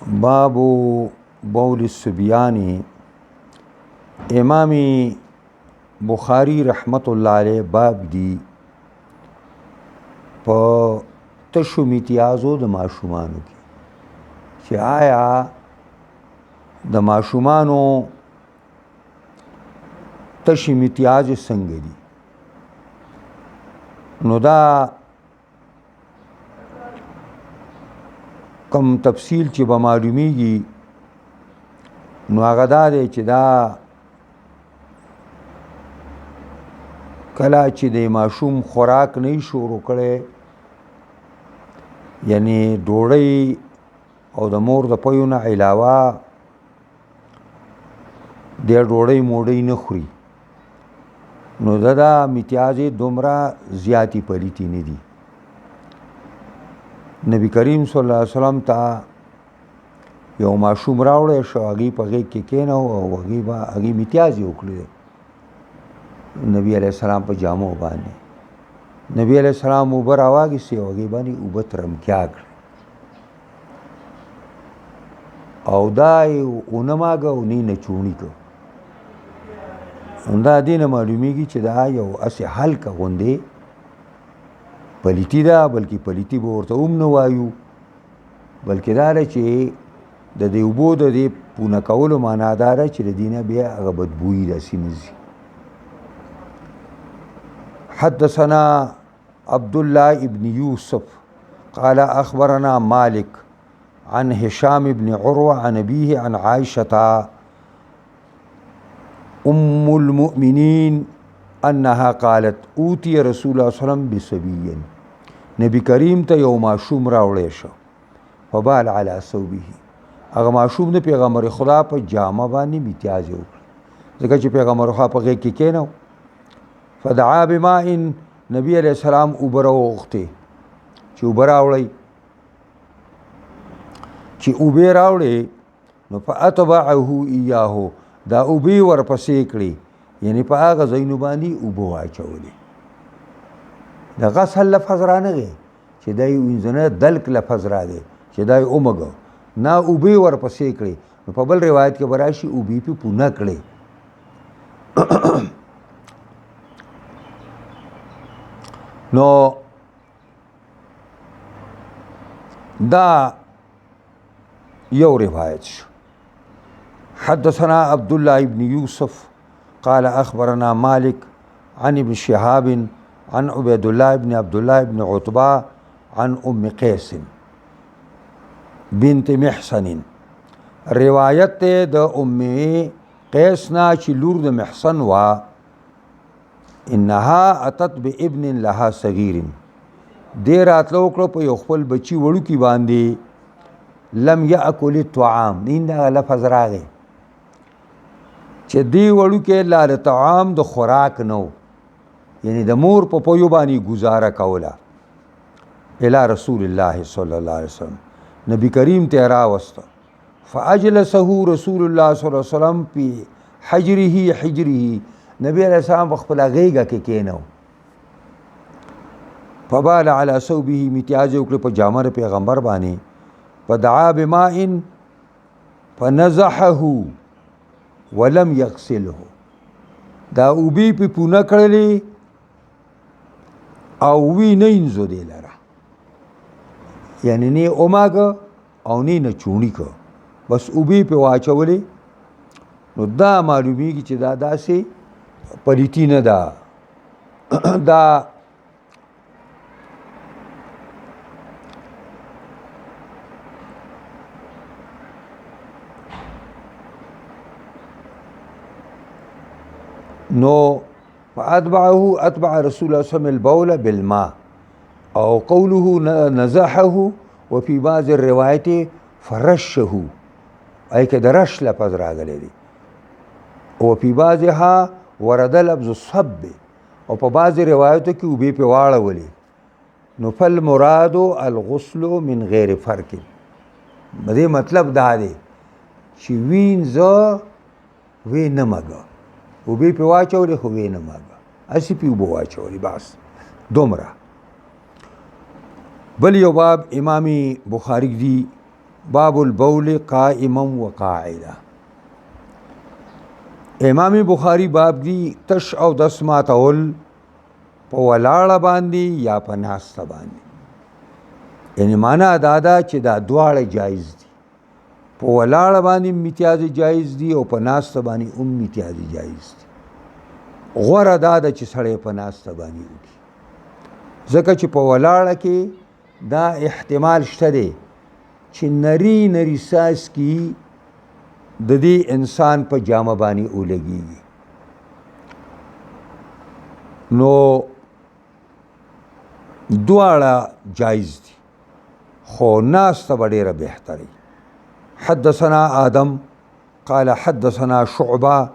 باب بول الصبیان. امام بخاری رحمت الله علیه باب دی په تشو امتیازو د ماشومانو کې چې آیا د ماشومانو تش امتیاز څنګه دي. نو دا کم تفصیل چې به معلومیږي نو هغه دا دی چې دا کله چې د ماشوم خوراک نه شروع کړي، یعنی ډوډۍ او د مور د پویو نه علاوه د ډوډۍ موډۍ نه خوري، نو دا امتیازې دومره زیاتی پلیتی نه دي. نبی کریم صلی الله علیه وسلم ته یو ماشوم راوړی شو، هغې په غېږ کې کېناو او هغې امتیاز یې وکړی. نبی علیه السلام په جامو باندې نبی علیه السلام اوبه راواخیستې او هغې باندې اوبه ترمکیا کړې او دا یې ونه ماږه او نه یې نچوڼي کړ. دا دې نه معلومیږي چې دا یو هسې هلکه غوندې پلیتی ده، بلکې پلیتی به ورته هم نه وایو، بلکې دا ده چې د دې اوبو د دې پونه کولو معنا دا ده چې د دې نه بیا هغه بدبویي داسې نه ځي. حدثنا عبد الله ابن يوسف قال أخبرنا مالك عن هشام بن عروة عن أبيه عن عائشة أم المؤمنين أنها قالت أوتي رسول الله صلى الله عليه وسلم بصبي. نبی کریم ته یو ماشوم راوړی شو، فبال على ثوبه. هغه ماشوم د پیغمبر خدا په جامه باندې امتیاز یې وکړ، ځکه چې پیغمبر خدا په غېږ کې کېناو. فدعا بماء، نبی علیہ السلام اوبه راوغوښتې چې اوبه راوړئ. چې اوبه راوړې نو فاتبعه ایاهو، دا اوبه ورپسې کړې، یعنی په هغه ځایونو باندې اوبه واچولې. د غسل لفظ رانغی چې دا یې وینځنه دلک لفظ راغی چې دا یې اومږه، نه اوبه ورپسې کړې. نو په بل روایت کې به راشي اوبې پې پونه کړې. نو دا یو روایت شو. حدثنا عبد الله بن يوسف قال أخبرنا مالك عن ابن شهاب عن عبيد الله بن عبد الله بن عتبة عن أم قيس بنت محسن. روایت د ام قیس نا چې لور د محسن وا، انها اتت بابن لها صغیر، دې راتلو کړو په یو خپل بچي وړوکي باندې، لم یاکل الطعام، دین دا لفظ راغی چې دی وړوکې لا د طعام د خوراک نو، یعنی د مور په پویو باندې گزاره کوله. الی رسول الله صلی الله علیه وسلم، نبی کریم ته راوسته. فاجلسه رسول الله صلی الله علیه وسلم فی حجره، نبی علیہ السلام په خپله غېږه کې کېناو. فبال علی ثوبه، امتیاز یې وکړې په جامه د پیغمبر باندې. فدعا بماء فنزحه ولم یغسله، دا اوبې پې پونه کړلې او وی نه انځو دی لره، یعنی نه اوماګه او نه نچوڼي که، بس اوبې پې واچولې. نو دا معلومیږي چې دا داسې پلیتی نه ده. دا نو فاتبعه اتبع رسول الله صلی الله علیه وسلم البول بالماء، او قوله نزحه وفي بعض الروایت فرشه، ای که د رش لفظ راغلی دی. وفي بعضها ورد لفظ الصب، او په بعض روایتو کې اوبې پې واړولې. نو فالمراد الغسل من غیر فرق، دې مطلب دا دی چې وینځه وې نه مږه، اوبې پې واچولې خو وې نه مږه، هسې پې اوبه واچولې، بس دومره. بل یو باب امام بخاری دی باب البول قائما وقاعدا. امام بخاری باب دی تش او دس ماتول په ولاړه باندې یا په ناسته باندې، یعنی معنا دادا چې دا دواړه جایز دي. په ولاړه باندې امتیاز جایز دي او په ناسته باندې امتیاز جایز دي. غوره دادا چې سړی په ناسته باندې وکړي، ځکه چې په ولاړه کې دا احتمال شته دی چې نری نری ساس کی د دې انسان په جامه باندې ولګيږي، نو دواړه جایز دي، خو ناسته به ډېره بهتري. حدثنا آدم قال حدثنا شعبة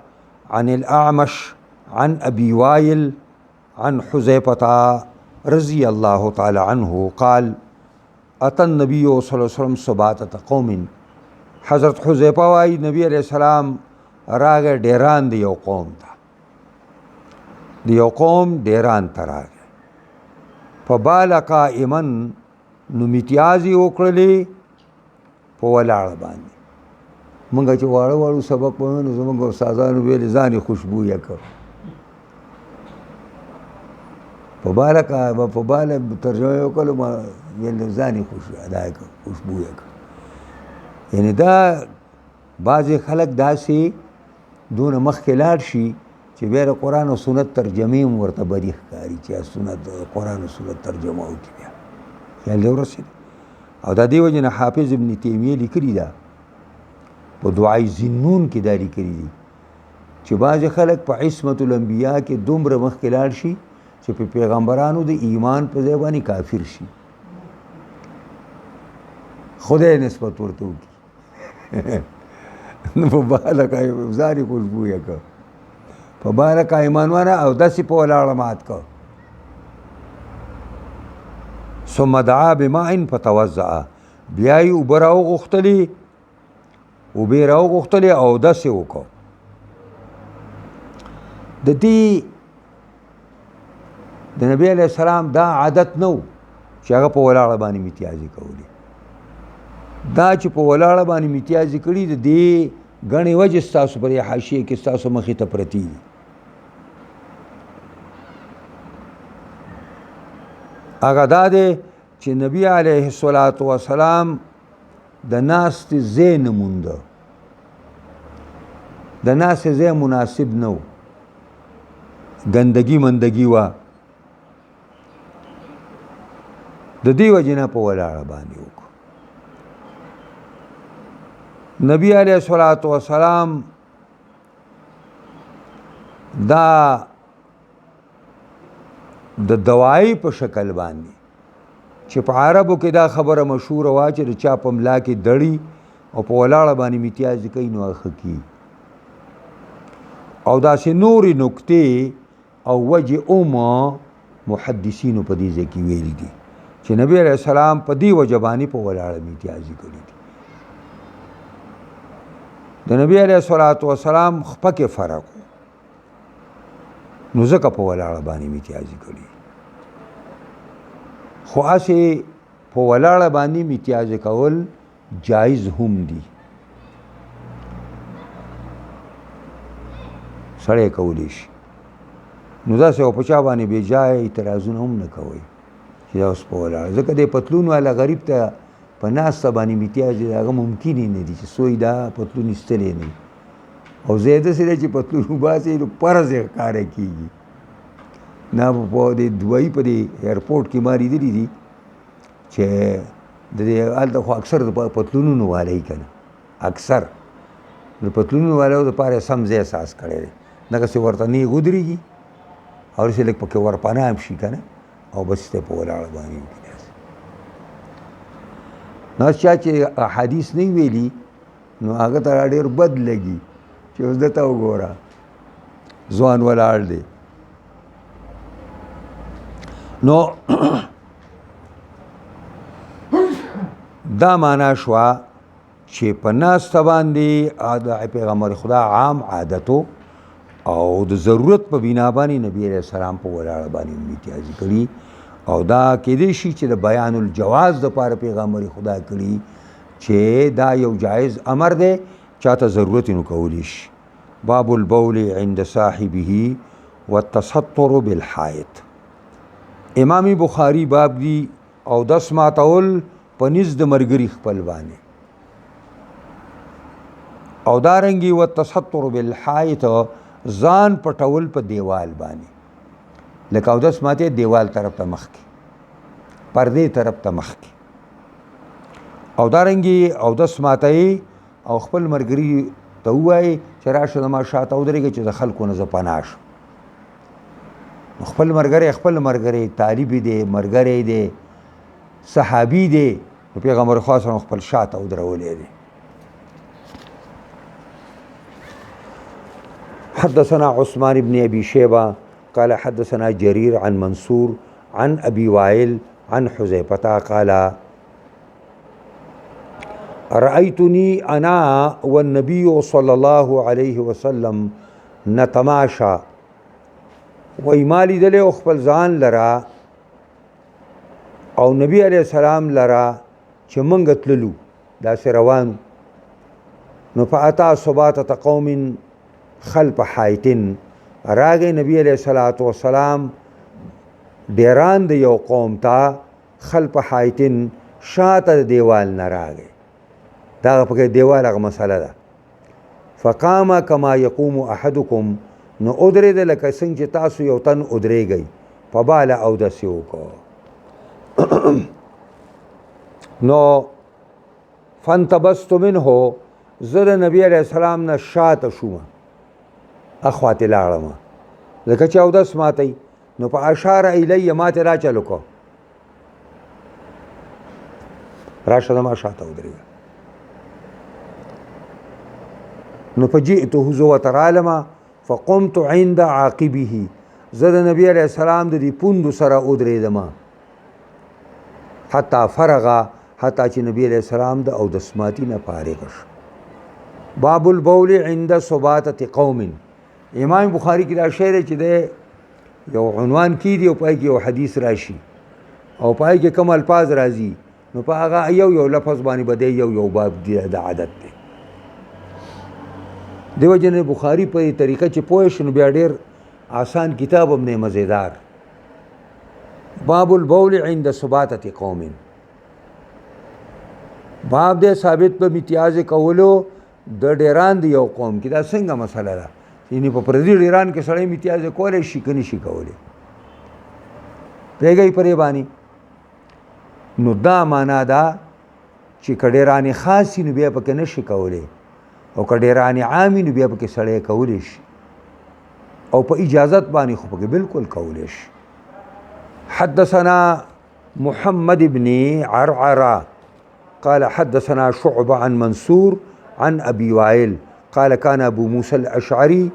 عن الأعمش عن أبي وائل عن حذيفة رضي الله تعالى عنه قال أتى النبي صلى الله عليه وسلم سباتة قوم. حضرت حذیفه وايي نبی علیہ السلام راغی ډیران د یو قوم ته، د یو قوم ډیران ته راغی. فبال قائما، نو امتیازې وکړلې په ولاړه باندې. مونږ چې واړه واړو سبق وویل نو زموږ استادانو ویلې ځان یې خوشبویه کړ. په باله ترجمه یې وکړله، ما ویل ځان یې خوشبویه کړ. یعنی دا بعضې خلک داسې دونه مخکې لاړ شي چې بیا د قرآن او سنت ترجمې هم ورته بدي ښکاري، چې سنت قرآن او سنت ترجمه وکړي. بیا خیال دې ورسېد. او دا دې وجې نه حافظ ابن تیمیه لیکلي ده په دعای ذنون کې دا لیکلي دي چې بعضې خلک په عصمت الانبیا کې دومره مخکې لاړ شي چې په پیغمبرانو د ایمان په ځای باندې کافر شي، خدای نسبت ورته وکړي. نو په باله کا ځان یې خوشبویه کړ، په باله کا ایمان وانه او داسې په ولاړه مات کړ. ثم دعا بماء فتوضأ، بیا یې اوبه راوغوښتلې او داسې وکړ. د دې د نبی علیه السلام دا عادت نه و چې هغه په ولاړه باندې امتیازې کولې. دا چې په ولاړه باندې امتیازې کړي د دې ګڼې وجې ستاسو پر حاشیې کې ستاسو مخې ته پرتې دي. هغه دا دی چې نبی علیه الصلاة والسلام د ناستې ځای نه مونده، د ناستې ځای مناسب نه و، ګندګي مندګي وه، د دې وجې نه په ولاړه باندې وکړو. نبی علیہ الصلوۃ والسلام دا د دوايي په شکل باندې چې په عربو کې دا خبره مشهوره وه چې د چا په ملا کې دړي او په ولاړه باندې امتیاز کوي نو ښه کېږي. او داسې نورې نکتې او وجې محدثینو په دې ځای کې ویلي دي چې نبی علیہ السلام په دې وجه باندې په ولاړه امتیازي کړي دي. د نبی علیہ الصلوۃ والسلام خپه کې فرق نو ځکه په ولاړه باندې امتیازي کړي، خو هسې په ولاړه باندې امتیازي کول جایز هم دي، سړی کولی شي. نو داسې او په چا باندې بې ځایه اعتراضونه هم نه کوئ چې دا اوس په ولاړه، ځکه د پتلون والا غریب ته په ناسته باندې امتیاز دی، هغه ممکن یې نه دي چې سوی دا پتلون ایستلی نه وي، او ځای داسې دی چې پتلون وباسي نو فرض یې ښکاره کېږي. نه په دې دوایي په دې ایرپورټ کې ما لیدلي دي چې د دې هلته خو اکثر د پتلونونو والی که نه، اکثر د پتلونونو والاو دپاره یې سم ځای احساس کړی دی، دغسې ورته نیغ ودرېږي او داسې لږ پکې ورپناه هم شي که نه، او بس ته په ولاړه باندې وکړي. نو چا چې احادیث نه ویلي نو هغه ته ډېر بد لګي چې اوس دته وګوره ځوان ولاړ دی. نو دا معنا شوه چې په ناسته باندې د پیغمبر خدا عام عادتو او د ضرورت په بنا باندې نبی علیہ السلام په ولاړه باندې امتیازي کړي، او دا کېدای شي چې د بیان الجواز دپاره پیغمبر خدا کړي چې دا یو جایز امر دی چاته ضرورت نو کولی شي. باب البول عند صاحبه والتستر بالحائط. امام بخاری باب دی او دس ماتول پنځ د مرګري خپل باندې او دارنګي والتستر بالحائط ځان پټول په دیوال باندې لکه او دس ماته دیوال طرف ته مخ کی پردې طرف ته مخ کی او دارنګي او دس ماته او خپل مرګري ته وای چې راشه ما شاته ودرېږي چې د خلکو نه ز پناه شم. خپل مرګري طالب دی مرګري دی صحابي دی پیغمبر خاص خپل شاته ودرولې دی. حدثنا عثمان بن ابي شيبه قال حدثنا جرير عن منصور عن ابي وائل عن حذيفه قال رأيتني انا والنبي صلى الله عليه وسلم نتماشى وإمالي دله خپل ځان لرا او نبی علیہ السلام لرا چې مونږ تللو داسې روان نو فاتا صباتة قوم خلف حایتن راغی نبی علیہ الصلوۃ والسلام ډیران د یو قوم ته خلف حایتن شاته دیوال نه راغی دا په دیوال هغه مسله ده. فقام كما يقوم احدكم نو ادرید لکه څنګه چې تاسو یو تن ادریږئ فبال او داسې وکړو نو فانتبست منه زه د نبی علیہ السلام نه شاته شوم اخواتې لاړم لکه چې اودس ماتی نو په اشاره الی ماته را چلو کو راشه ما شاته ودرېږه نو فجئته زو وترالم فقمت عند عاقبه زه د نبی علیہ السلام د دې پوندو سره ودرېدم حتی فرغ حتی چې نبی علیہ السلام د اودس ماتی نه فارغ شو. باب البول عند صباتة قوم. امام بخاری کی دا شعر چې ده یو عنوان کی دی او پای کې یو حدیث راشي او پای کې کوم الفاظ راځي نو په هغه یو لفظ باندې بده یو باب دی د عادت دی. دیو جن بخاری په طریقه چې پوه شنو بیا ډیر آسان کتاب هم نه مزیدار. باب البول عند صباتة قوم. باب دې ثابت په امتیاز کولو د ډیران دی یو قوم کې دا څنګه مسله ده یعنی په پردي ایران کې سړی امتیاز کولای شي کني شي کولای پیګي پرې باندې نو دا معنا دا چې کډیرانی خاصی نو بیا پکې نشي کولای او کډیرانی عامي نو بیا پکې سړی کولای شي او په اجازت باندې خو پکې بالکل کولای شي. حدثنا محمد بن عرعرة قال حدثنا شعبة عن منصور عن أبي وائل قال كان أبو موسى الأشعري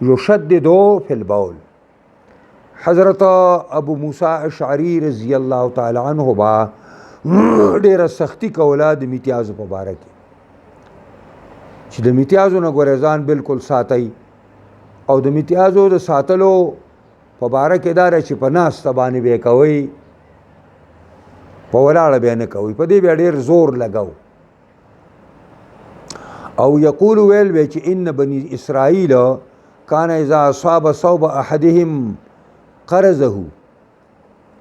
يشدد في البول. حضرت ابو موسى اشعری رضی الله تعالی عنہ با ډیره سختی کوله د میتیازو په باره کې چې د میتیازو نه ګورځان بالکل ساتي او د میتیازو د ساتلو په باره کې دا چې په ناس باندې به کوي په ولاړه به نه کوي په دې به ډیر زور لګاو او یقول ویل به چې ان بني اسرائیل کان اذا اصاب صوب احدهم قرضه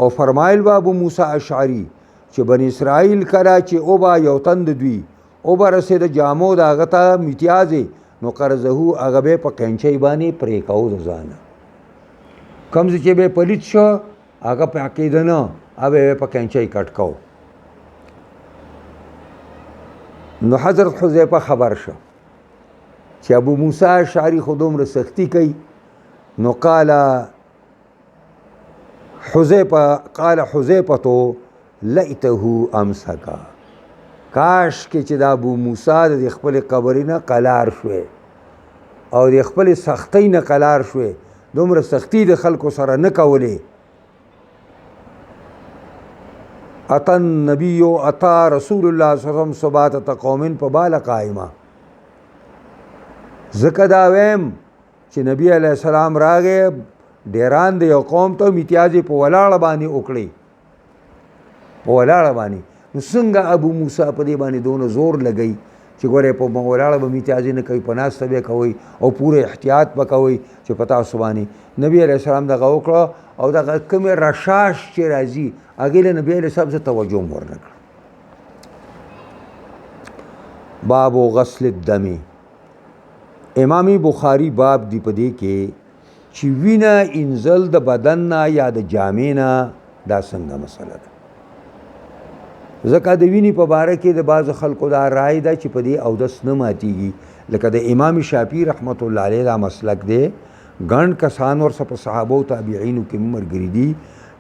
او فرمایل با ابو موسی اشعری چې بني اسرائیل کرا چې او با یو تند دوی او با رسید جامو دا غتا میتیازه نو قرضه هغه به په کینچي باندې پرې کاو ځانه کم چې به پلیت شو هغه په عقیده نه هغه په کینچي کټ کاو. نو حضرت حذیفه خبر شو چې ابو موسی اشعری خودم ر سختی کوي نو قال حذیفه تو لئته امسکا کاش کې چې دا ابو موسی د خپل قبرینه قلار شوه او د خپل سختی نه قلار شوه دومره سختی د خلکو سره نه کولې. اتى النبي اتى رسول الله صلی الله علیه وسلم صباتة قوم فبال قائما. زکه دا ویم چې نبی علیہ السلام راغې ډیران د یو قوم ته میتیازي په ولاړه باندې وکړي په ولاړه باندې نو څنګه ابو موسی په دې باندې دونه زور لګی چې ګوره په ولاړه به میتیازي نه کوي په ناسته به کوئ او پوره احتیاط به کوئ چې په تاسو باندې نبي علیه السلام دغه وکړه او دغه کومې رشاش چې راځي هغې له نبي علیه السلام څه توجه هم ورنه کړه. باب غسل الدم. امام بخاری باب دی په دې کې چې وینه انزل د بدن نه یا د جامې نه دا څنګه مسله ده. ځکه د وینې په باره کې د بعضو خلکو دا رای ده چې په دې اودس نه ماتیږي، لکه د امام شافعي رحمت الله علیه دا مسلک دی. ګڼ کسان ورسره په صحابه او تابعینو کې ملګري دي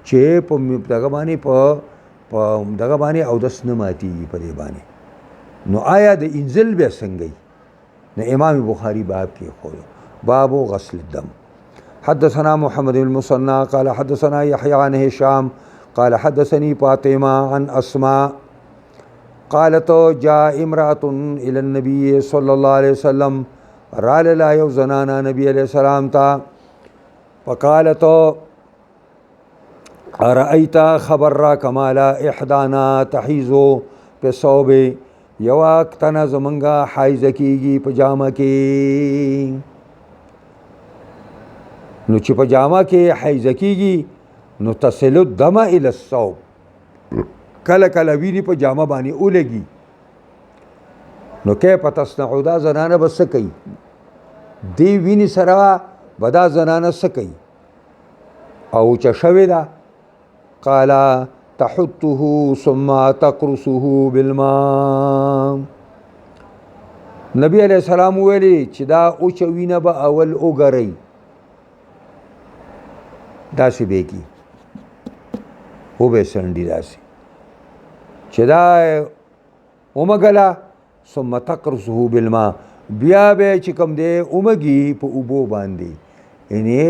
چې په دغه باندې په دغه باندې اودس نه ماتیږي په دې باندې. نو آیا د انزل بیا څنګه نو امام بخاری باب کې خو باب غسل الدم. حدثنا محمد المثنى قال حدثنا يحيى عن هشام قال حدثني فاطمة عن أسماء قالت جاء امرأة إلى النبي صلى الله عليه وسلم رال لا یو زنانا نبی علیہ السلام تا فقالت ارأيت خبر را کمالا احدانا تحیزو پہ صوبے یواک تنا زمنگا حائز کیگی پجامہ کی نو چې پجامہ کې حائز کیگی نو تصل الدم الى الصوب کله کله ویني پجامہ باندې اولګي نو کې پتاسنعو دا زنانه بس کوي دی ویني سره بدا زنانه سکی او چا شوی دا قال تحته ثم تقرصه بالماء. نبی علیہ السلام ویلی چې دا او چا وینه با اول او گرئی داسی بے کی او بے سنڈی داسی چې دا اومگلا ثم تقرصه بالماء بیا به چې کوم دی اومږي په اوبو باندې یعنی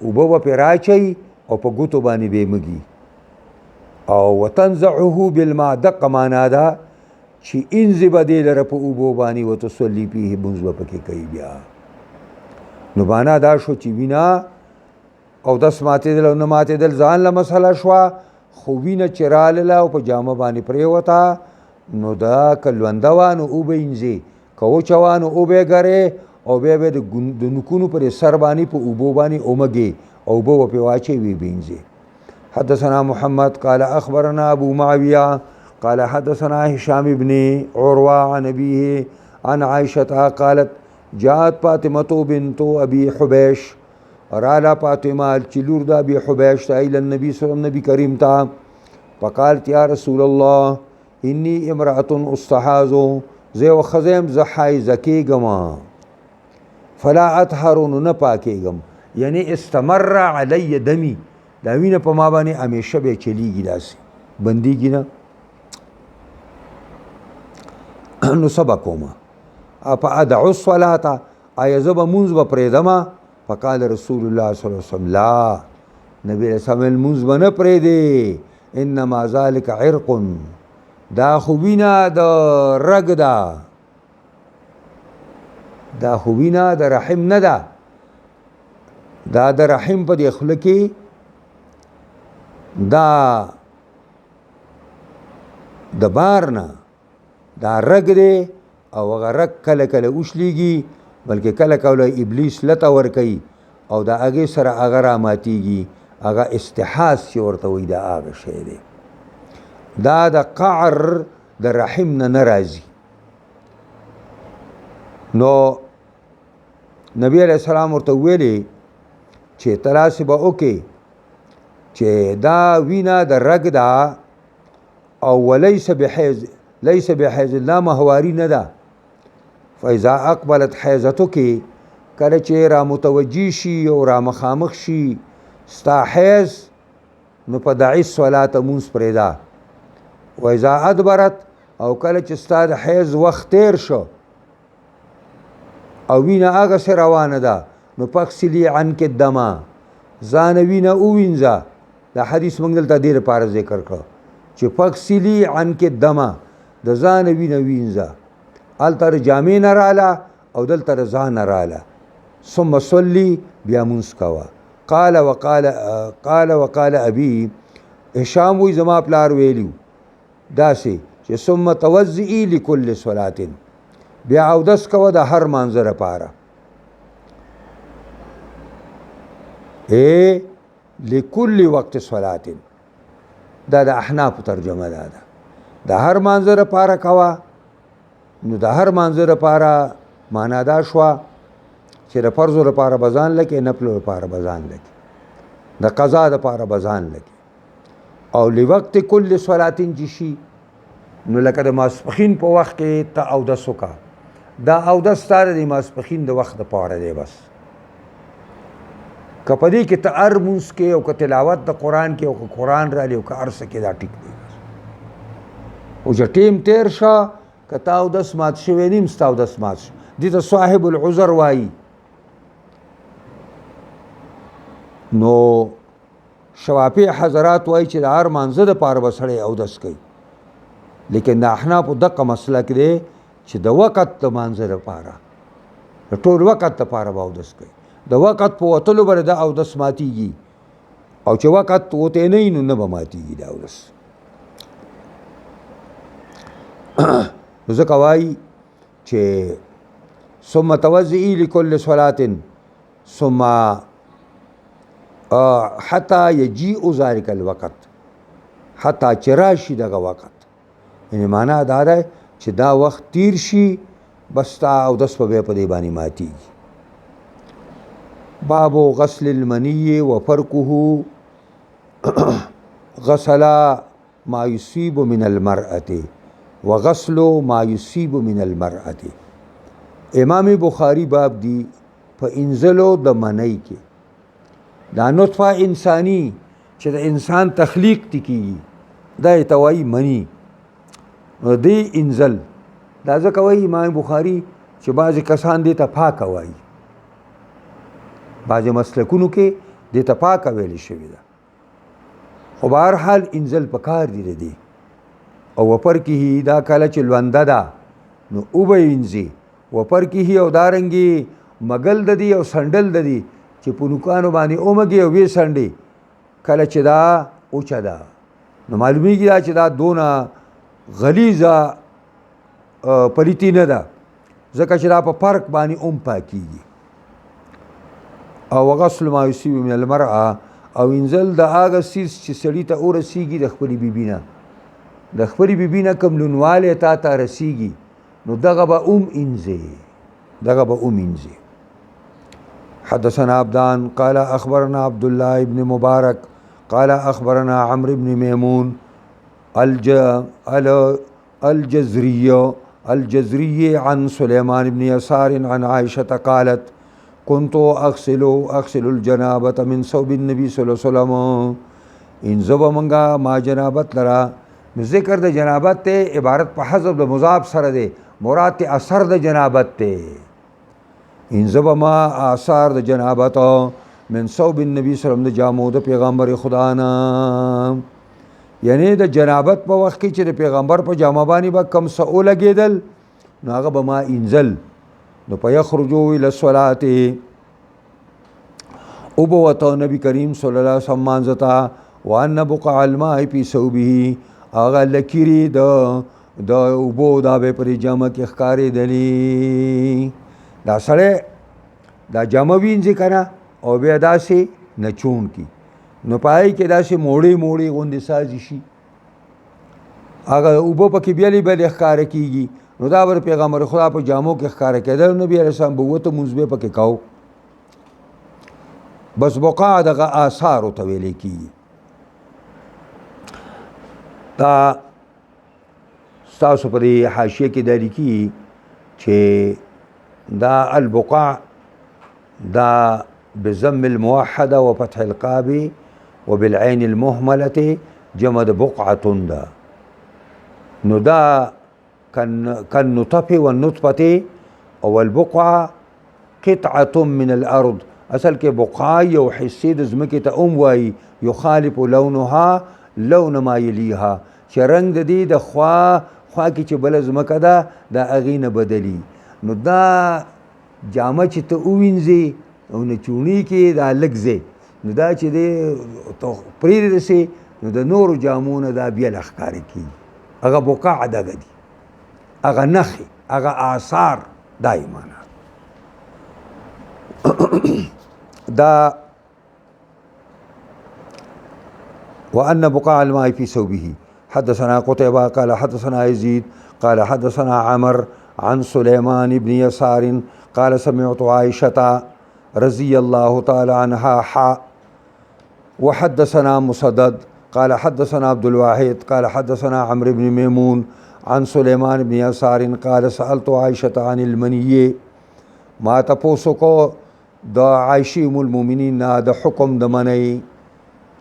اوبه به پرې راچوي او په ګوتو باندې به مږي او وتنزعه بالماء دقه معنا ده چې انزي به دې لره په اوبو باندې وتصلي فيه لمونځ به پکې کوي. بیا نو معنا دا شو چې وینا او دس ماتېدل او نه ماتېدل ځان له مسله شوه، خو وینه چې راغله او په جامه باندې پرېوته نو دا که لونده وه نو اوبه انځي، که وچوه نو اوبه ګرې او بیا به د نوکونو پر سر باندې په اوبو باندې اومږې او اوبه به پرې واچوي به انځي. حدثنا محمد قال أخبرنا أبو معاوية قال حدثنا هشام بن عروة عن أبيه عن عائشة قالت جاءت فاطمة بنت أبي حبيش رالا فاطمة الچلور دا أبي حبيش إلى النبي صلى الله عليه وسلم نبي كريم تا فقالت يا رسول الله إني امرأة أستحاذ زه وخزم زه حایزه کېږم فلا اطهر نه پاکېږم، یعنی استمر علی دمی دا وینه په ما باندې همیشه به چلیږي داسې بندېږي نه نو سبا کومه فادعو الصلاة آیا زه به مونځ به پرېږدم؟ فقال رسول الله صلی الله علیه وسلم لا، نبی علیه السلام لمونځ به نه پرېږدې، انما ذلک عرق دا خو وینه د رګ ده، دا خو وینه د رحم نه ده، دا د رحم په دې خوله کې دا د بار نه دا رګ دی او هغه رګ کله کله وشلیږي بلکې کله کله ابلیس لته ورکوي او د هغې سره هغه راماتیږي، هغه استحاض چې ورته وایي دا هغه شی دی، دا د قعر د رحم نه راځي. نو نبی علیہ السلام ورته ویلي چې تراسې به وکې چې دا وینه د رګ ده او ولیس بحیض لیس بحیض لا مهواري نه ده، فاذا اقبلت حیضتک کله چې را متوجي شي او را مخامخ شي ستا حیض نو په دعي الصلاة مونځ پرېږده، و اذا ادبرت او کله چې ستا د حیض وخت تیر شو او وینه هغسې روانه ده نو فاغسلي عنک الدم ځانه وینه ووینځه. دا حدیث موږ دلته دې لپاره ذکر کړ چې فاغسلي عنک الدم د ځانه وینه وینځه، هلته د جامې نه راله او دلته د ځانه راله، ثم صلي بیا مونځ کوه. قال وقال ابي هشام وی زما پلار ویلیو داسې چې ثم توضئي لكل صلات بیا اودس کوه د هر مانځه لپاره لكل وقت صلات دا د احناف ترجمه ده د هر مانځه لپاره کوه نو د هر مانځه لپاره معنا دا شوه چې د فرضو لپاره به ځان لکې نفلو لپاره به ځان لکې د قضا لپاره به ځان لکې او لوقت کل صلاتین چې شي نو لکه د ماسپښین په وخت کې ته اودس وکړه دا اودس ستا د ماسپښین د وخت دپاره دی بس که په دې کې ته هر مونځ کې او که تلاوت د قرآن کې او که قرآن رالی او که هر څه کې دا ټیک دی او چې ټیم تیر شه که تا اودس مات شوی نیم ستا اودس مات شو دې ته صاحب العذر وایي نو شوافی حضرات وایي چې د هر مانځه دپاره به سړی اودس کوي لیکن د احنافو دقه مسلک دی چې د وقت د مانځه دپاره د ټول وقت دپاره به اودس کوي د وقت په وتلو به د اودس ماتیږي او چې وقت وتی نه وي نو نه به ماتیږي د اودس نو ځکه وایي چې ثم توضئي لكل صلات ثم حتی یجیء ذلک الوقت حتی چې راشي دغه وقت یعنی معنا دا ده چې دا وخت تیر شي بس تا اودس به بیا په دې باندې ماتیږي باب غسل المنی وفرقه غسل ما يصيب من المرأة وغسل ما يصيب من المرأة امام بخاری باب دی په انزلو د منی کې دا نطفه انسانی چې د انسان تخلیق تکیږي دا توای منی دی انزل دا ځکه وایي امام بخاری چې بعضې کسان دې ته پاکه وایي بعضې مسلکونو کې دې ته پاکه ویلې شوې ده خو به هر حال انزل په کار دی د دې او وپرکې دا کله چې لونده ده نو اوبه انځي وپرکې او دارنګې مګل د دي او سنډل د دي چې په نوکانو باندې اومږي او وې سنډې کله چې دا اوچه ده نو معلومیږي دا چې دا دونه غلیظه پلیتی نه ده ځکه چې دا په فرق باندې اوم پاکیږي او غسل ما یصیب من المرأة او انزل د هغه څیز چې سړي ته ورسیږي د خپلې بیبي نه د خپلې بیبي نه کوم لونوالی تا ته رسیږي نو دغه به انځي حدثنا عبدان قال اخبرنا عبد الله بن مبارك قال اخبرنا عمرو بن ميمون الجزري عن سليمان بن يسار عن عائشة قالت كنت اغسل الجنابة من ثوب النبي صلى الله عليه وسلم ان زبا منگا ما جنابت لرا ذکر د جنابت ته عبارت په حذف د مضاف سره دی مراد اثر د جنابت ته ان زبا ما آثار د جنابت من ثوب النبي صلی الله علیه وسلم د جامو د پیغمبر خدا نه یعنی د جنابت په وخت کې چې د پیغمبر په جامه باندې به کم څه ولګېدل نو هغه به ما انزل نو په یخرجو الی الصلاة او به وته نبی کریم صلی الله علیه وسلم مانځتا وان بقع الماء فی ثوبه هغه لکیری د اوبو دا به پرې جامه کې ښکارېدلي دا سړی دا جامه وینځي که نه او بیا داسې نچون کی نو پای کې داسې موړې غوندې سازي شي هغه اوبه پکې بیلې ښکاره کېږي نو دا به پیغمبر خدا په جامو کې ښکاره کېدل نبي علیه السلام به وته مونځ به پکې کوو بس بقا دغه آثارو ته ویلې کېږي دا ستاسو په دې حاشیه کې دا لیکي چې دا البقاع دا بضم الموحده وفتح القاب وبالعين المهمله جمع بقعه دا نو دا كالنطف والنطفه او البقعه قطعه من الارض اصل کې بقعه یو حصې د ځمکې ته وایي یخالف لونها لون ما یلیها چې رنګ د دې د خوا کې چې بله ځمکه ده د هغې نه بدلي نو دا جامه چې ته ووینځې او نچوڼي کې دا لږ ځای نو دا چې دی پرېږدسې نو د نورو جامو نه دا بیا ښکاره کېږي هغه بقاع دغه دي، هغه نښې، هغه آثار، دا ایمانات. دا وأن بقاع الماء في ثوبه. حدثنا قتيبة قال حدثنا يزيد قال حدثنا عمر عن سليمان بن يسار قال سمعت عائشة رضي الله تعالى عنها وحدثنا مسدد قال حدثنا عبد الواحد قال حدثنا عمرو بن ميمون عن سليمان بن يسار قال سألت عائشة عن المني. ما تپوسو کو د عائشة ام المؤمنین د حکم د منی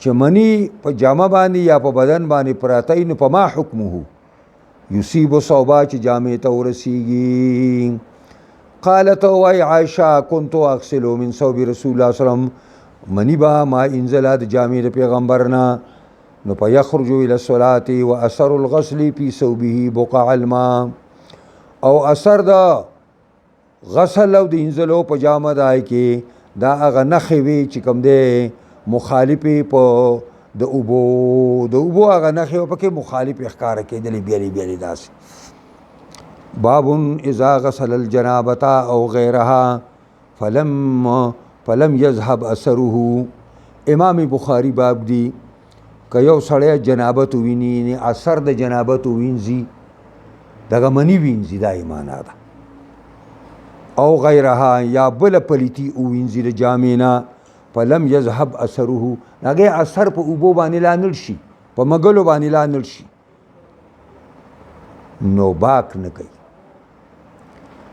چې منی په جامه باندې یا په بدن باندې پراتی نو په ما حکمه یصیب صوبا چې جامې ته ورسیږي. قالت وای عائشة كنت اغسل من ثوب رسول الله صلی الله علیه وسلم، منی با ما انزل د جامې د پیغمبرنا نو په یخرج الى الصلاه واثر الغسل في ثوبه بقع الماء، او اثر د غسل او د انزلو په جامه دای کې دا هغه نخې وی چې کوم دی مخالفې په د اوبو هغه نخې په کې مخالف ښکاره کېدلې بیلې داسې. باب اذا غسل الجنابه او غیرها فلم يذهب اثره. امام بخاری باب دی که یو سړی جنابت ویني اثر د جنابت وینځي دغه منی وینځي، دا ایمانه ده. او غیرها یا بل پلیتی وینځي د جامې فلم يذهب اثره، هغه اثر په اوبو باندې لا شي، په مګلو باندې لا شي، نو باک نه کوي.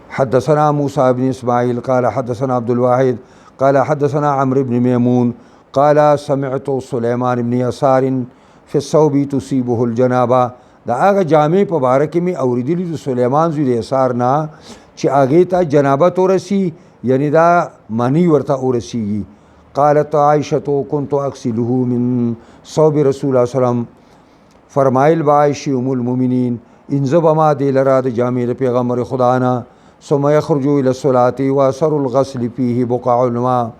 حدثنا موسى بن اسماعيل قال حدثنا عبد الواحد قال حدثنا عمرو بن ميمون قال سمعت سليمان بن يسار في الثوب تصيبه الجنابه. دا هغه جامې په باره کې مې اورېدلي د سلیمان زوی د یسار نه چې هغې ته جنابت ورسي، یعنی دا منی ورته ورسیږي. قالت عائشة كنت اغسله من ثوب رسول الله صلی الله علیه وسلم. فرمایل با عائشة ام المؤمنین انزه به ما دی لره د جامې د پیغمبر خدا نه. ثم يخرج الى الصلاه واثر الغسل فيه بقع الماء.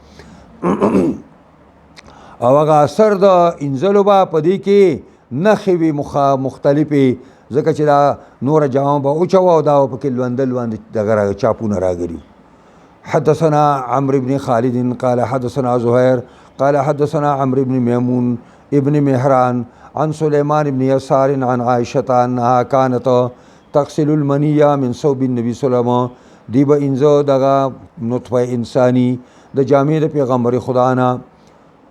او هغه اثر د انزلو به په دې کې نښې وي مختلفې، ځکه چې دا نوره جامه به اوچوه او دا پکې لوندل دغه چاپونه راګري. حدثنا عمرو بن خالد قال حدثنا زهير قال حدثنا عمرو بن ميمون ابن مهران عن سليمان بن يسار عن عائشة أنها كانت تغسل المنية من ثوب النبي صلى الله عليه وسلم. دی به انزو دغه نطفه انسانی د جامې د پیغمبر خدا نه.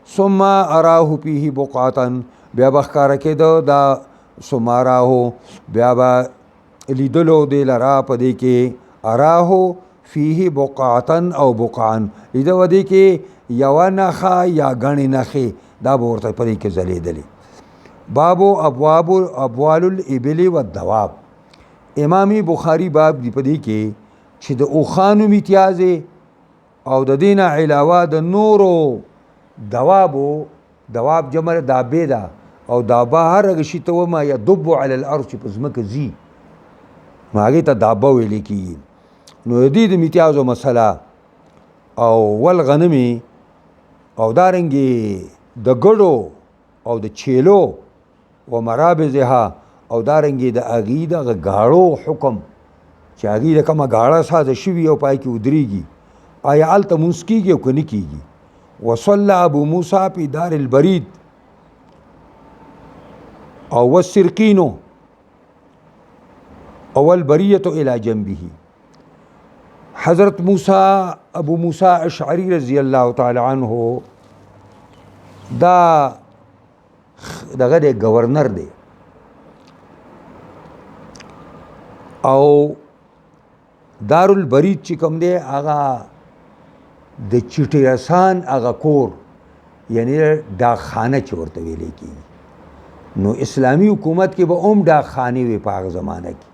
ثم اراه فيه بقعة، بیا به ښکاره کېده دا ثم اراه، بیا به لیدلو دی لرا په دې کې اراه فيه بقعة او بقعا، لیده و دې کې یوه نښه یا ګڼې نښې دا به ورته په دې کې ځلېدلې. بابو ابوال الابل والدواب. امام بخاری باب دی په دې کې چې د اوښانو امتیازې او د دې نه علاوه د نورو دواب جمع دابې ده، او دابه هر هغه شي ته وما یدب علی الارض چې په ځمکه ځي نو هغې ته دابه ویلی کېږي. نو د دې د امتیازو مسله او والغنمې او دارنګې د ګډو او د چیلو و مرابزها او دارنګې د هغې دغه ګاړو حکم چې هغې د کومه ګاړه ساده شوي او پای کې ودرېږي، آیا هلته مونځ کېږي او که نه کېږي. وصلى ابو موسى في دار البريد او والسرقين او البرية الى جنبه. حضرت موسى ابو موسى اشعری رضی الله تعالی عنه دا دغه د گورنر دی او دار البرید چې کوم دی هغه د چټي رسان هغه کور، یعنی ډاکخانه چې ورته ویلی کېږي. نو اسلامي حکومت کې به هم ډاکخانې وې په هغه زمانه کې،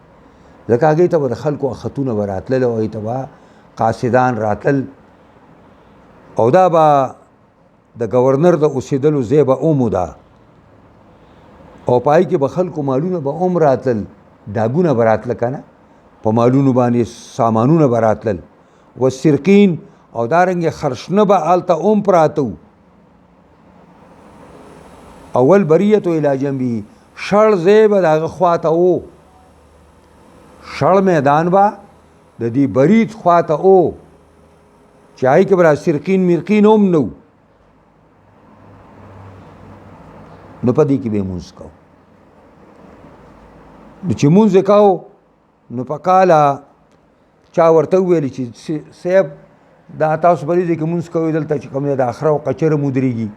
ځکه هغې ته به د خلکو خطونه به راتلل او هغې ته به قاصدان راتلل، او دا به د گورنر د اوسېدلو ځای به هم ده، او په هغې کې به خلکو مالونه به هم راتلل، ډاګونه به راتله که نه، په مالونو باندې سامانونه به راتلل. والسرقین او دارنګې خرشنه به هلته هم پراته وو. اول بریت الی جنبه، شړ ځای به د هغه خوا ته و، شړ میدان به د دې برید خوا ته و چې هغې کې به را سرقین مرقین هم نه و، نو په دې کې به یې مونځ کوو. نو چې مونځ یې کوو نو په کاله چا ورته وویل چې صاحب دا تاسو په دې ځای کې مونځ کوئ، دلته چې کوم دی د اخره او قچره مودرېږي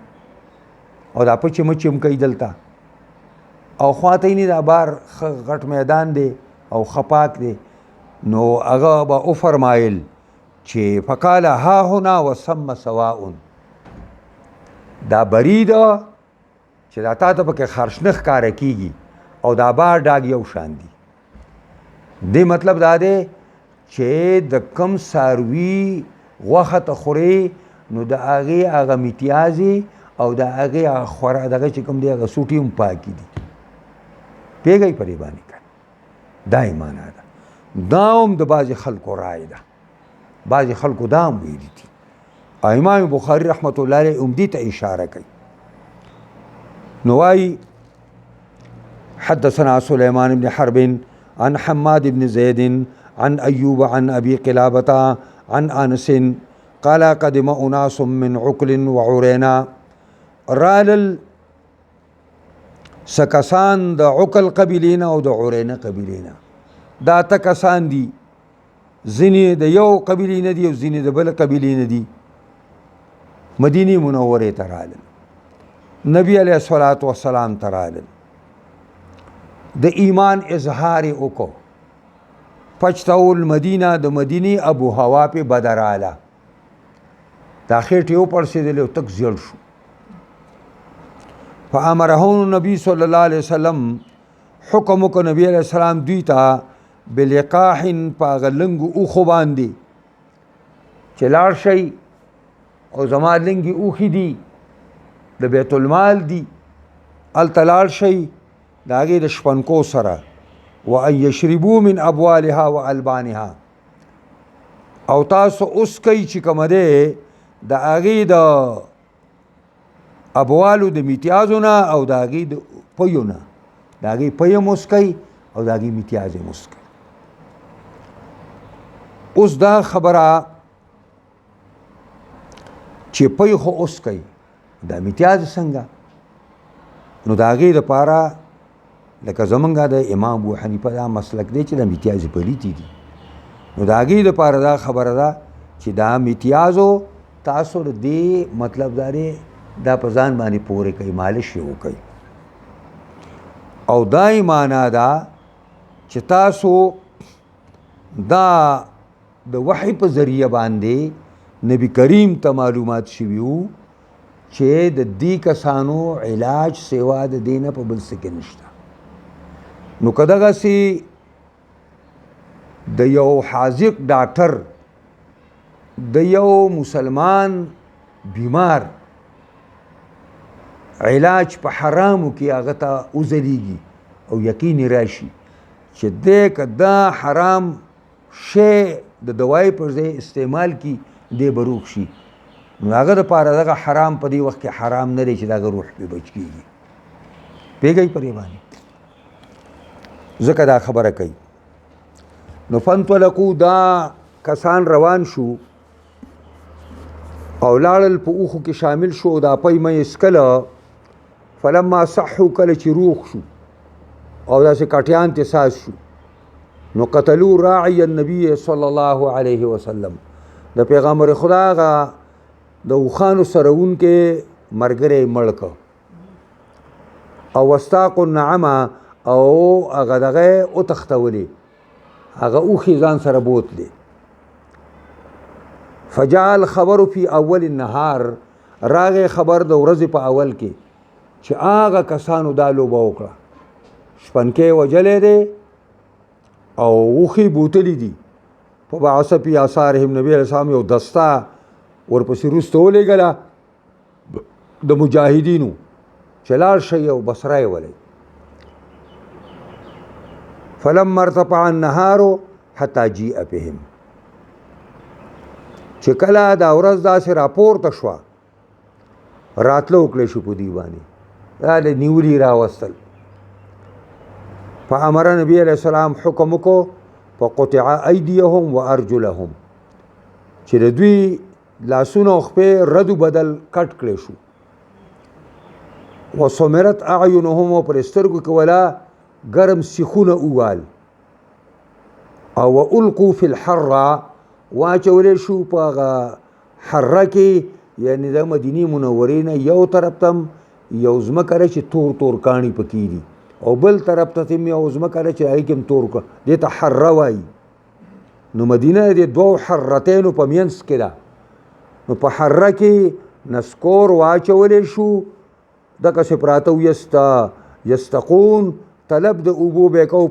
او دا پچې مچې هم کوي دلته، او خواته یې نه دا بار ښه غټ میدان دی او ښه پاک دی. نو هغه به وفرمایل چې فقال ها هنا وسم سواء، دا برید چې دا تا ته پکې خرشنه ښکاره کېږي او دا بار ډاګ یو شان دي. دې مطلب دا دی چې د کم څاروي غوښه ته خورې نو د هغې هغه میتیازې او د هغې هغه خورا دغه چې کوم دی هغه سوټي هم پاکي دي. پوهېږئ په دې باندې که دا یې معنا ده. دا هم د بعضې خلکو رای ده، بعضې خلکو دا هم ویلي دي. او امام بخاري رحمت الله علیه هم دې ته اشاره کوي. نو وایي حدثنا سليمان بن حرب عن حماد بن زيد عن أيوب عن أبي قلابة عن أنس قال قدم أناس من عقل وعرينا، رالل سکسان د عقل قبیلینا او د عرینا قبیلینا، دا تکسان دي، ځینې د یو قبیلې نه دي او ځینې د بل قبیلې نه دي. مدینې منورې ته رالل، نبی علیه الصلاة والسلام ته رالل، د ایمان اظهار یې وکړو. فاجتووا المدینه، د مدینې ابو هوا پې بدراله، دا خېټې وپړسېدلې او تک زیړ شو. فامرهم نبی صلی الله علیه وسلم، حکم وکړ نبی علیه السلام دوی ته بلقاح په هغه لنګو اوښو باندې چې لاړ شئ او زما لنګې اوښې دي د بیت المال دي، هلته لاړ شئ د هغې د شپنکو سره، وان یشربوا من ابوالها و البانها، او تاسو اوس کوئ چې کومه دی د هغې د ابوالو د میتیازو نه او د هغې د پیو نه، د هغې پی هم اوس کوئ او د هغې میتیاز هم اوس کوئ. اوس دا خبره چې پی خو اوس کوئ، دا میتیاز څنګه؟ نو د هغې دپاره لکه زمونږ د امام ابو حنیفه دا مسلک دی چې د میتیازې پلیتې دي، نو د هغې دپاره دا خبره ده چې دا میتیازو تاسو د دې مطلب دا دی دا په ځان باندې پورې کوي، مالش یې وکوئ. او دا یې معنا ده چې تاسو دا د وحی په ذریعه باندې نبی کریم ته معلومات شوي وو چې د دې کسانو علاج سوا د دې نه په بل څه کې نشته. نو که دغسې د یو حاذق ډاکټر د یو مسلمان بیمار علاج په حرامو کې هغه ته وځلیږي او یقین راشي چې دی که دا حرام شی د دوای پر ځای استعمال کی دی به روغ شي، نو هغه دپاره دغه حرام په دې وخت کې حرام نه دی چې دغه روح پې بچ کېږي. پوهېږئ په دې باندې ځکه دا خبره کوي. نو فانطلقوا، دا کسان روان شو او لاړل په اوښو کې شامل شو، دا پی مې اسکله. فلما صحوا، کله چې روغ شو او داسې کټیان ته ساز شو، نو قتلوا راعي النبي صلی الله علیه وسلم، د پیغمبر خدا هغه د اوښانو سروونکې ملګری مړ کړ. او واستاقوا النعمه، او هغه دغه وتښتولې، هغه اوښې ځان سره بوتلې. فجاء الخبر فی اول النهار، راغې خبر د ورځې په اول کې چې هغه کسانو دا لوبه وکړه، شپنکې وجلې دی او اوښې بوتلې دي. فبعث فی آثارهم، نبی علیه السلام یو دسته ورپسې وروسته ولېږله د مجاهدینو چې لاړ شئ او بصره یې ولئ. فلما ارتفع النهار حتی جیء بهم، چې کله دا ورځ داسې راپورته شوه، راتله وکړی شو په دوی باندې، دا د نیولي راوستل فامر نبی علیہ السلام حکم کو فقطع ایدیهم وارجلهم چې د دوی لاسونه او خپې رد بدل کټ کړې شو وسمرت اعینهم پر سترګو کې ولا ګرم سیخونه اوال او والقوا فی الحر واچولې شو په حره کې یعنی د مدینه منورې نه یو طرف تم یو ځمکه چې تور تور کاڼي پکې دي او بل طرف ته یو ځمکه چې هغې کې هم تور دې ته حره وایي نو مدینه د دوو حرتینو په منځ کې ده نو په حره کې نسکور واچولی شو دقسې پراته یستقون طلب د اوبو به یې کوو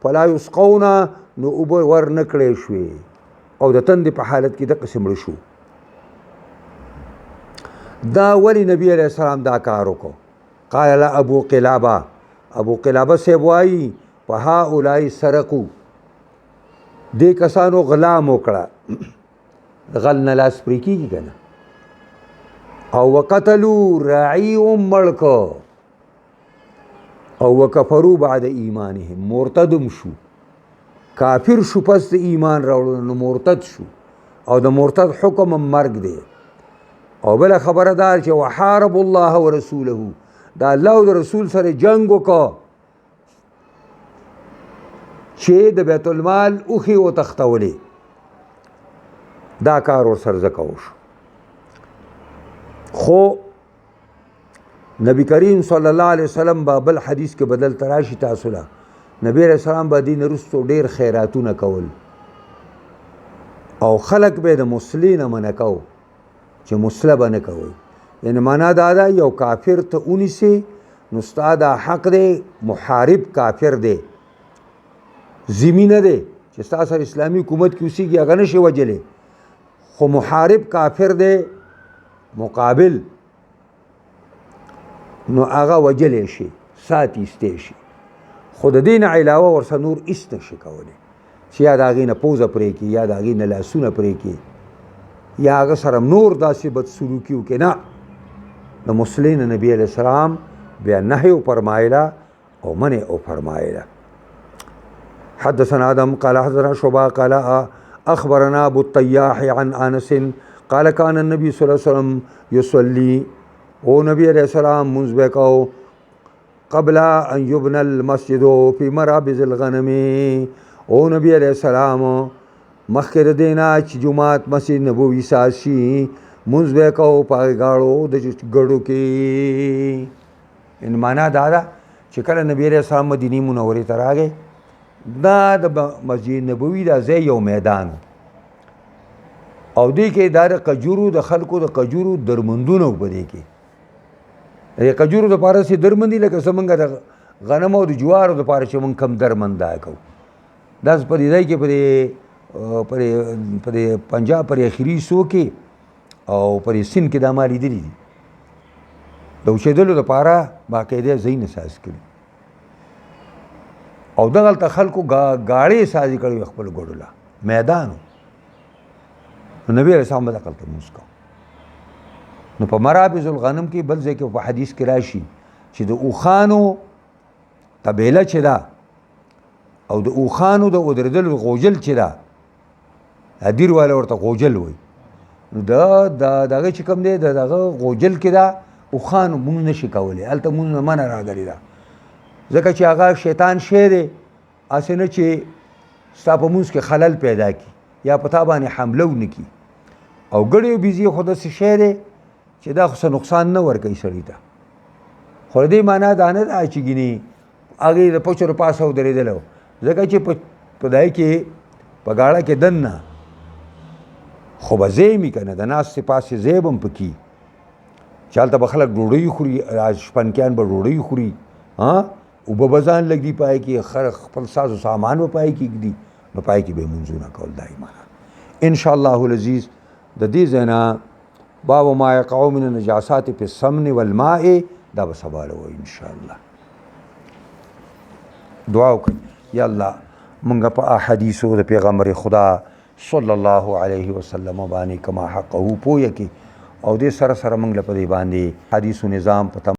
فلا یسقون نو اوبه ور نه کړې شوې او د تندې په حالت کې دقسې مړه شو دا ولې نبی علیہ السلام دا کار وکړو قال ابو قلابه صاحب وایي په هؤلاء سرقو دې کسانو غلا وکړه غل نه لاس پرې کېږي که نه او وقتلوا راعي مړ کو او وکفروا بعد ایمانهم مرتدم شو کافر شو پس د ایمان راوړلو نو مرتد شو او د مرتد حکم مرګ دی او بله خبره دار چې وحارب الله ورسوله دا الله او د رسول سره جنگ وکړه چې د بیت المال اوښې وتښتولې دا کار ورسره ځکه وشو خو نبی کریم صلی الله علیه وسلم به بل حدیث کې بدل تراشي تاسو له نبی علیہ السلام به دین رستو ډیر خیراتونه کول او خلق به د مسلې نه منع کو چې مسله به نه کوئ یعنی معنا دا ده یو کافر ته ونیسې نو ستا دا حق دی محارب کافر دی ذمي نه دی چې ستا سره اسلامي حکومت کې اوسېږي هغه نشي وجلی خو محارب کافر دی مقابل نو هغه وجلی شي سات ایستی شي خو د دې نه علاوه ورسره نور هېڅ نشي کولی چې یا د هغې نه پوزه پرې کړي یا د هغې نه لاسونه پرې کړي یا هغه سره نور داسې بدسلوکي وکړي نه د مسلې نه نبي علیه السلام بیا نهی فرمایله او منع فرمایله حدثنا آدم قال حدثنا شعبة قال أخبرنا أبو الطياح عن أنس قال كان النبي صلى الله عليه وسلم يصلي او نبی علیہ السلام منځ به کو قبل ان يبنى المسجد في مرابض الغنم او نبی علیہ السلام مخکې د دې نه چې جومات مسجد نبوي ساز شي منځ به کو په غاړو د ګړو کې ان معنا دا ده چې کله نبی علیہ السلام مدینې منورې ته راغی دا د مسجد نبوي دا ځای یو میدان او دې کې دا د کجورو د خلکو د کجورو درمندونه په دې کې د کجورو دپاره چې درمندي لکه زمونږ د غنمو او د جوارو دپاره چې مونږ کم درمند دا کوو داسې په دې ځای کې په دې پنجاب پر اخري حصو کې او پر سند کې دا ما لیدلي دي د اوسېدلو دپاره باقاعده ځایونه ساز کړي او دغلته خلکو ګاړې سازي کړي خپل ګوډو له میدان نو نبی علیہ السلام به دغلته لمونځ کوو نو په مرابض الغنم کې بل ځای کې په حدیث کې راشي چې د اوښانو طبیله چې ده او د اوښانو د ودرېدلو غوجل چې ده دیر والا ورته غوجل وایي نو دغه چې کوم دی د دغه غوجل کې ده اوښانو مونږ نشي کولی هلته مونږ نه منع راغلې ده ځکه چې هغه شیطان شی دی هسې نه چې ستا په مونځ کې خلل پیدا کړي یا په تا باندې حمله ونه کړي او ګړې او بیزي خو داسې شی دی چې دا خو څه نقصان نه ورکوي سړي ته خو د دې معنا دا نه ده چې ګینې هغې د پچو د پاسه ودرېدلی و ځکه چې په دای کې په ګاړه کې دننه خو به ځای مي که نه د ناستې پاسې ځای به هم پکې چې هلته به خلک ډوډۍ خوري شپنکیان به ډوډۍ خوري اوبه به ځان لږدي پای کې خپل ساز و سامان به پای کې ږدي نو پای کې به یې منځونه کول دا معنا انشاءالله العزیز د دې ځای نه باب ما یقع من النجاسات فی السمن والماء دا به سبا وایو انشاءالله دعا وکړئ یا الله مونږ په احادیثو د پیغمبر خدا صلی الله علیه وسلم باندې کما حقه پوهه کې او دې سره سره مونږ له په دې باندې حدیثو نظام په